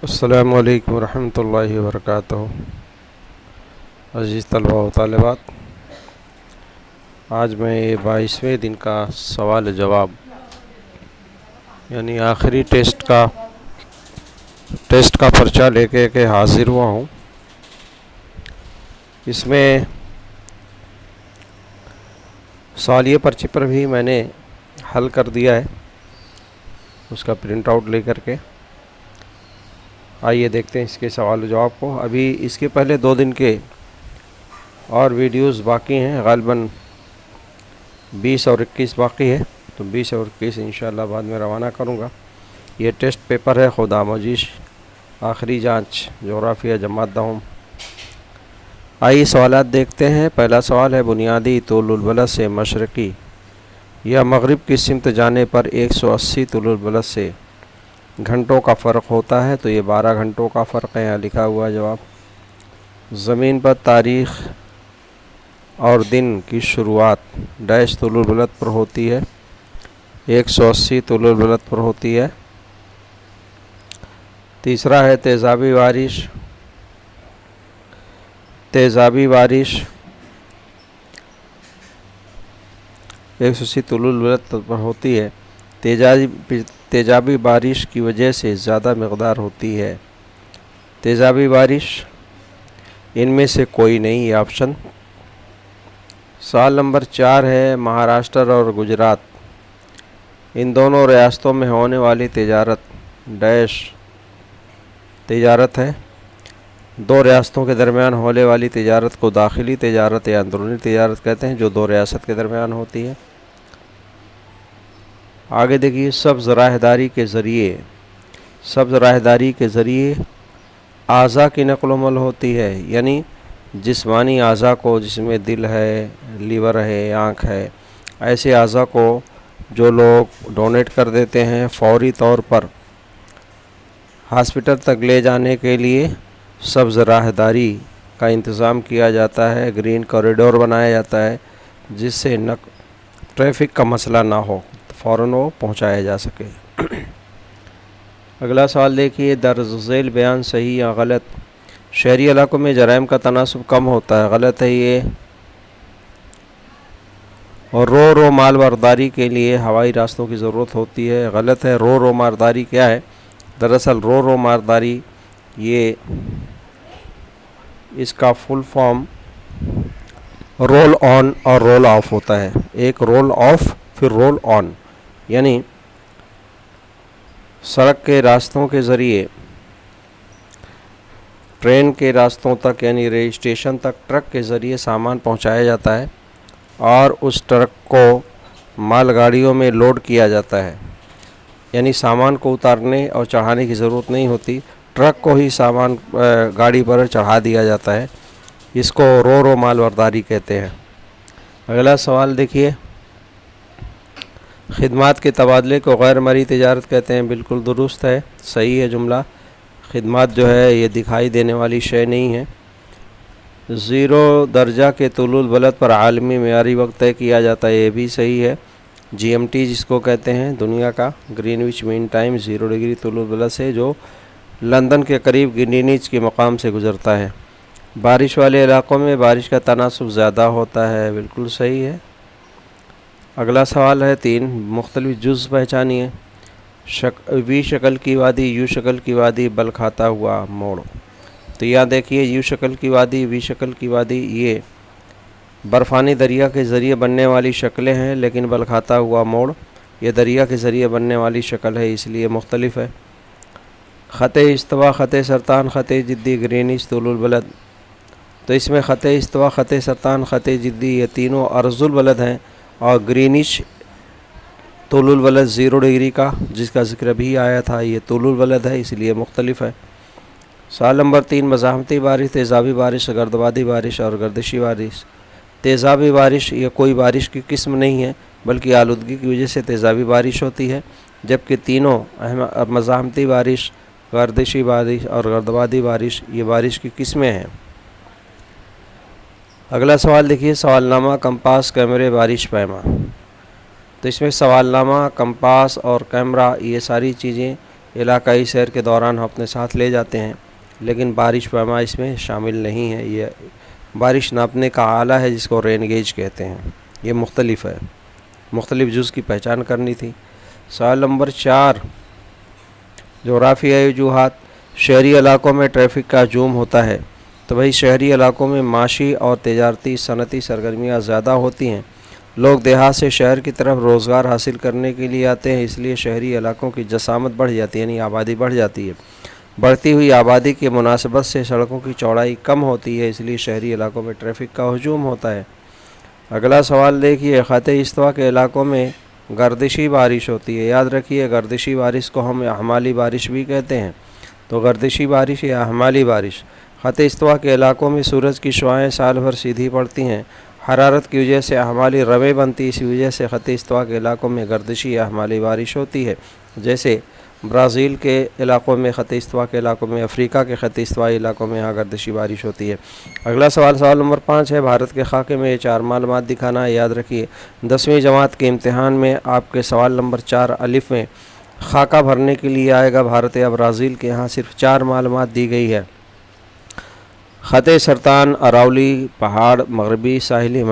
السلام علیکم ورحمۃ اللہ وبرکاتہ۔ عزیز طلباء و طالبات، آج میں 22ویں دن کا سوال جواب یعنی آخری ٹیسٹ کا پرچہ لے کے حاضر ہوا ہوں۔ اس میں سوالیہ پرچے پر بھی میں نے حل کر دیا ہے، اس کا پرنٹ آؤٹ لے کر کے۔ آئیے دیکھتے ہیں اس کے سوال و جواب کو۔ ابھی اس کے پہلے 2 دن کے اور ویڈیوز باقی ہیں، غالباً 20 اور 21 باقی ہے، تو 20 اور 21 انشاءاللہ بعد میں روانہ کروں گا۔ یہ ٹیسٹ پیپر ہے خود آموزش آخری جانچ جغرافیہ جماعت دہم۔ آئیے سوالات دیکھتے ہیں۔ پہلا سوال ہے، بنیادی طول البلد سے مشرقی یا مغرب کی سمت جانے پر 180 طول البلد سے گھنٹوں کا فرق ہوتا ہے، تو یہ 12 گھنٹوں کا فرق ہے، یہاں لکھا ہوا جواب۔ زمین پر تاریخ اور دن کی شروعات ڈیش طول البلد پر ہوتی ہے، 180 طول البلد پر ہوتی ہے۔ تیسرا ہے، تیزابی بارش 180 طول البلد پر ہوتی ہے، تیزابی بارش کی وجہ سے زیادہ مقدار ہوتی ہے۔ تیزابی بارش ان میں سے کوئی نہیں، یہ آپشن۔ سوال نمبر 4 ہے، مہاراشٹر اور گجرات ان دونوں ریاستوں میں ہونے والی تجارت ڈیش تجارت ہے۔ 2 ریاستوں کے درمیان ہونے والی تجارت کو داخلی تجارت یا اندرونی تجارت کہتے ہیں، جو 2 ریاست کے درمیان ہوتی ہے۔ آگے دیکھیے، سبز راہداری کے ذریعے اعضاء کی نقل و حمل ہوتی ہے، یعنی جسمانی اعضاء کو، جس میں دل ہے، لیور ہے، آنکھ ہے، ایسے اعضاء کو جو لوگ ڈونیٹ کر دیتے ہیں، فوری طور پر ہاسپٹل تک لے جانے کے لیے سبز راہداری کا انتظام کیا جاتا ہے، گرین کوریڈور بنایا جاتا ہے، جس سے ٹریفک کا مسئلہ نہ ہو، فوراً وہ پہنچایا جا سکے۔ اگلا سوال دیکھیے، درج ذیل بیان صحیح یا غلط؟ شہری علاقوں میں جرائم کا تناسب کم ہوتا ہے، غلط ہے یہ۔ اور رو مال برداری کے لیے ہوائی راستوں کی ضرورت ہوتی ہے، غلط ہے۔ رو مالداری کیا ہے؟ دراصل رو مالداری یہ اس کا فل فارم رول آن اور رول آف ہوتا ہے۔ ایک رول آف پھر رول آن، یعنی سڑک کے راستوں کے ذریعے ٹرین کے راستوں تک، یعنی ریل اسٹیشن تک ٹرک کے ذریعے سامان پہنچایا جاتا ہے، اور اس ٹرک کو مال گاڑیوں میں لوڈ کیا جاتا ہے، یعنی سامان کو اتارنے اور چڑھانے کی ضرورت نہیں ہوتی، ٹرک کو ہی سامان گاڑی پر چڑھا دیا جاتا ہے۔ اس کو رو مال برداری کہتے ہیں۔ اگلا سوال دیکھیے، خدمات کے تبادلے کو غیر مرئی تجارت کہتے ہیں، بالکل درست ہے، صحیح ہے جملہ۔ خدمات جو ہے یہ دکھائی دینے والی شے نہیں ہے۔ 0 درجہ کے طول البلد پر عالمی معیاری وقت طے کیا جاتا ہے، یہ بھی صحیح ہے۔ GMT جس کو کہتے ہیں دنیا کا گرینوچ مین ٹائم، 0 ڈگری طول البلد سے، جو لندن کے قریب گرینوچ کے مقام سے گزرتا ہے۔ بارش والے علاقوں میں بارش کا تناسب زیادہ ہوتا ہے، بالکل صحیح ہے۔ اگلا سوال ہے 3، مختلف جز پہچانیے۔ وی شکل کی وادی، یو شکل کی وادی، بل کھاتا ہوا موڑ۔ تو یہاں دیکھیے، یو شکل کی وادی، وی شکل کی وادی، یہ برفانی دریا کے ذریعے بننے والی شکلیں ہیں، لیکن بل کھاتا ہوا موڑ یہ دریا کے ذریعے بننے والی شکل ہے، اس لیے مختلف ہے۔ خط استوا، خط سرطان، خط جدی، گرینوچ طول البلد۔ تو اس میں خط استوا، خط سرطان، خط جدی یہ تینوں عرض البلد ہیں، اور گرینوچ طول البلد 0 ڈگری کا، جس کا ذکر بھی آیا تھا، یہ طول البلد ہے، اس لیے مختلف ہے۔ سوال نمبر 3، مزاحمتی بارش، تیزابی بارش، گردبادی بارش اور گردشی بارش۔ تیزابی بارش یہ کوئی بارش کی قسم نہیں ہے، بلکہ آلودگی کی وجہ سے تیزابی بارش ہوتی ہے، جبکہ تینوں مزاحمتی بارش، گردشی بارش اور گردبادی بارش یہ بارش کی قسمیں ہیں۔ اگلا سوال دیکھیے، سوال نامہ، کمپاس، کیمرے، بارش پیما۔ تو اس میں سوال نامہ، کمپاس اور کیمرہ یہ ساری چیزیں علاقائی سیر کے دوران ہم اپنے ساتھ لے جاتے ہیں، لیکن بارش پیمائی اس میں شامل نہیں ہے۔ یہ بارش ناپنے کا آلہ ہے جس کو رین گیج کہتے ہیں، یہ مختلف ہے، مختلف جز کی پہچان کرنی تھی۔ سوال نمبر 4، جغرافیائی وجوہات۔ شہری علاقوں میں ٹریفک کا ہجوم ہوتا ہے، تو بھئی شہری علاقوں میں معاشی اور تجارتی صنعتی سرگرمیاں زیادہ ہوتی ہیں۔ لوگ دیہات سے شہر کی طرف روزگار حاصل کرنے کے لیے آتے ہیں، اس لیے شہری علاقوں کی جسامت بڑھ جاتی ہے، یعنی آبادی بڑھ جاتی ہے۔ بڑھتی ہوئی آبادی کی مناسبت سے سڑکوں کی چوڑائی کم ہوتی ہے، اس لیے شہری علاقوں میں ٹریفک کا ہجوم ہوتا ہے۔ اگلا سوال دیکھیے، خط استوا کے علاقوں میں گردشی بارش ہوتی ہے۔ یاد رکھیے، گردشی بارش کو ہم احمالی بارش بھی کہتے ہیں۔ تو گردشی بارش یا احمالی بارش، خط استوا کے علاقوں میں سورج کی شعاعیں سال بھر سیدھی پڑتی ہیں، حرارت کی وجہ سے احمالی رویں بنتی، اسی وجہ سے خط استوا کے علاقوں میں گردشی یا احمالی بارش ہوتی ہے، جیسے برازیل کے علاقوں میں، خط استوا کے علاقوں میں، افریقہ کے خط استوائی علاقوں میں یہاں گردشی بارش ہوتی ہے۔ اگلا سوال، سوال نمبر 5 ہے، بھارت کے خاکے میں یہ 4 معلومات دکھانا ہے۔ یاد رکھیے 10ویں جماعت کے امتحان میں آپ کے سوال نمبر 4 الف میں خاکہ بھرنے کے لیے آئے گا بھارت یا برازیل کے، یہاں صرف 4 معلومات دی گئی ہے۔ خط سرطان، اراولی پہاڑ، مغربی ساحلی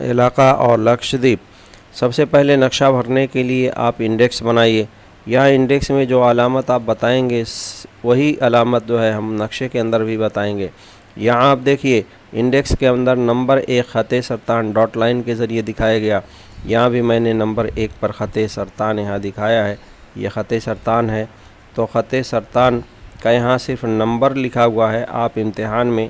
علاقہ اور لکشدیپ۔ سب سے پہلے نقشہ بھرنے کے لیے آپ انڈیکس بنائیے۔ یہاں انڈیکس میں جو علامت آپ بتائیں گے وہی علامت جو ہے ہم نقشے کے اندر بھی بتائیں گے۔ یہاں آپ دیکھیے انڈیکس کے اندر نمبر 1 خط سرطان ڈاٹ لائن کے ذریعے دکھایا گیا، یہاں بھی میں نے نمبر 1 پر خط سرطان یہاں دکھایا ہے، یہ خط سرطان ہے۔ تو خط سرطان کا یہاں صرف نمبر لکھا ہوا ہے، آپ امتحان میں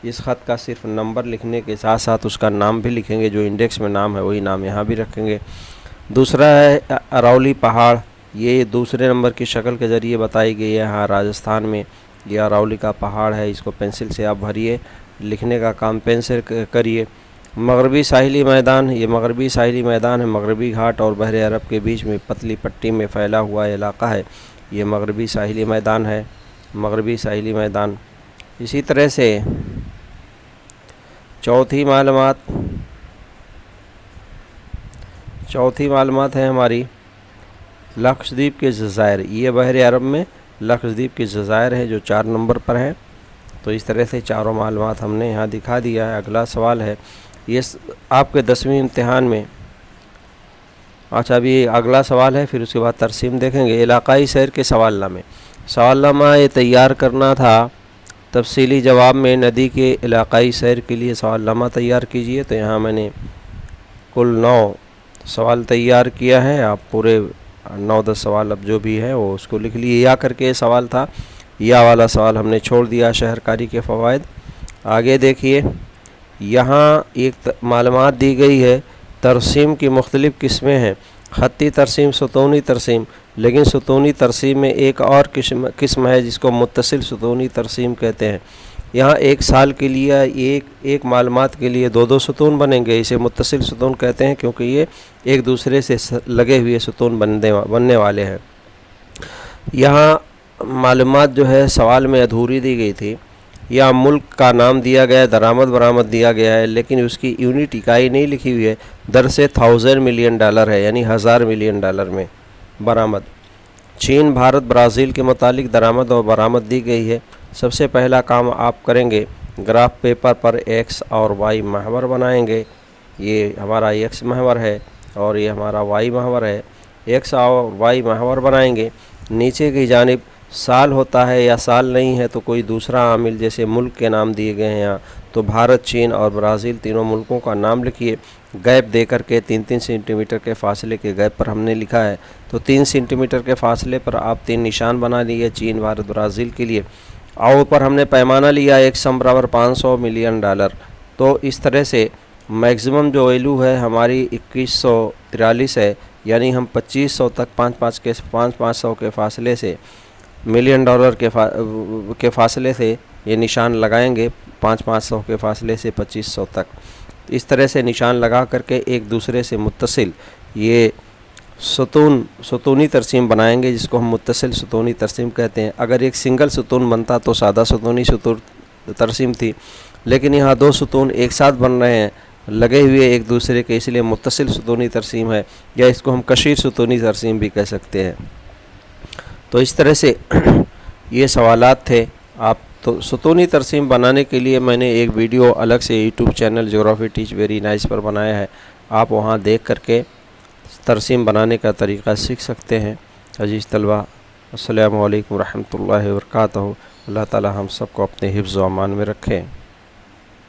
اس خط کا صرف نمبر لکھنے کے ساتھ ساتھ اس کا نام بھی لکھیں گے، جو انڈیکس میں نام ہے وہی نام یہاں بھی رکھیں گے۔ دوسرا ہے اراولی پہاڑ، یہ دوسرے نمبر کی شکل کے ذریعے بتائی گئی ہے، یہاں راجستھان میں یہ اراولی کا پہاڑ ہے، اس کو پنسل سے آپ بھریے، لکھنے کا کام پین سے کریے۔ مغربی ساحلی میدان، یہ مغربی ساحلی میدان ہے، مغربی گھاٹ اور بحر عرب کے بیچ میں پتلی پٹی میں پھیلا ہوا علاقہ ہے، یہ مغربی ساحلی میدان ہے، مغربی ساحلی میدان۔ اسی طرح سے چوتھی معلومات ہے ہماری لکشدیپ کے جزائر، یہ بحر عرب میں لکشدیپ کے جزائر ہیں جو 4 نمبر پر ہیں۔ تو اس طرح سے چاروں معلومات ہم نے یہاں دکھا دیا ہے۔ اگلا سوال ہے، یہ آپ کے 10ویں امتحان میں، اچھا ابھی اگلا سوال ہے، پھر اس کے بعد ترسیم دیکھیں گے۔ علاقائی سیر کے سوال نامہ یہ تیار کرنا تھا، تفصیلی جواب میں ندی کے علاقائی سیر کے لیے سوال نامہ تیار کیجئے۔ تو یہاں میں نے کل 9 سوال تیار کیا ہے، آپ پورے 9-10 سوال اب جو بھی ہے وہ اس کو لکھ لیے۔ یا کر کے سوال تھا، یا والا سوال ہم نے چھوڑ دیا، شہرکاری کے فوائد۔ آگے دیکھیے، یہاں ایک معلومات دی گئی ہے، ترسیم کی مختلف قسمیں ہیں، خطی ترسیم، ستونی ترسیم، لیکن ستونی ترسیم میں ایک اور قسم ہے جس کو متصل ستونی ترسیم کہتے ہیں۔ یہاں ایک سال کے لیے ایک معلومات کے لیے 2 ستون بنیں گے، اسے متصل ستون کہتے ہیں کیونکہ یہ ایک دوسرے سے لگے ہوئے ستون بننے والے ہیں۔ یہاں معلومات جو ہے سوال میں ادھوری دی گئی تھی، یہاں ملک کا نام دیا گیا ہے، درآمد برآمد دیا گیا ہے، لیکن اس کی یونٹ اکائی نہیں لکھی ہوئی ہے، در سے $1000 ملین ہے، یعنی $1000 ملین میں برآمد۔ چین، بھارت، برازیل کے متعلق درآمد اور برآمد دی گئی ہے۔ سب سے پہلا کام آپ کریں گے، گراف پیپر پر ایکس اور وائی محور بنائیں گے۔ یہ ہمارا ایکس محور ہے اور یہ ہمارا وائی محور ہے، ایکس اور وائی محور بنائیں گے۔ نیچے کی جانب سال ہوتا ہے یا سال نہیں ہے تو کوئی دوسرا عامل، جیسے ملک کے نام دیے گئے ہیں یہاں، تو بھارت، چین اور برازیل تینوں ملکوں کا نام لکھیے، گیپ دے کر کے 3-3 سینٹی میٹر کے فاصلے کے گیپ پر ہم نے لکھا ہے۔ تو 3 سینٹی میٹر کے فاصلے پر آپ 3 نشان بنا لیے چین، بھارت، برازیل کے لیے، اور اوپر ہم نے پیمانہ لیا $1 500 ملین۔ تو اس طرح سے میکسیمم جو ویلیو ہے ہماری 2143 ہے، یعنی ہم 2500 تک 500 کے فاصلے سے ملین ڈالر کے فاصلے سے یہ نشان لگائیں گے، 500 کے فاصلے سے 2500 تک۔ اس طرح سے نشان لگا کر کے ایک دوسرے سے متصل یہ ستونی ترسیم بنائیں گے، جس کو ہم متصل ستونی ترسیم کہتے ہیں۔ اگر ایک سنگل ستون بنتا تو سادہ ستونی ترسیم تھی، لیکن یہاں 2 ستون ایک ساتھ بن رہے ہیں لگے ہوئے ایک دوسرے کے، اس لیے متصل ستونی ترسیم ہے، یا اس کو ہم کثیر ستونی ترسیم بھی کہہ سکتے ہیں۔ تو اس طرح سے یہ سوالات تھے. آپ تو ستونی ترسیم بنانے کے لیے میں نے ایک ویڈیو الگ سے یوٹیوب چینل جغرافی ٹیچ ویری نائس پر بنایا ہے. آپ وہاں دیکھ کر کے ترسیم بنانے کا طریقہ سیکھ سکتے ہیں. عزیز طلبہ، السلام علیکم ورحمۃ اللہ وبرکاتہ. اللہ تعالی ہم سب کو اپنے حفظ و امان میں رکھیں.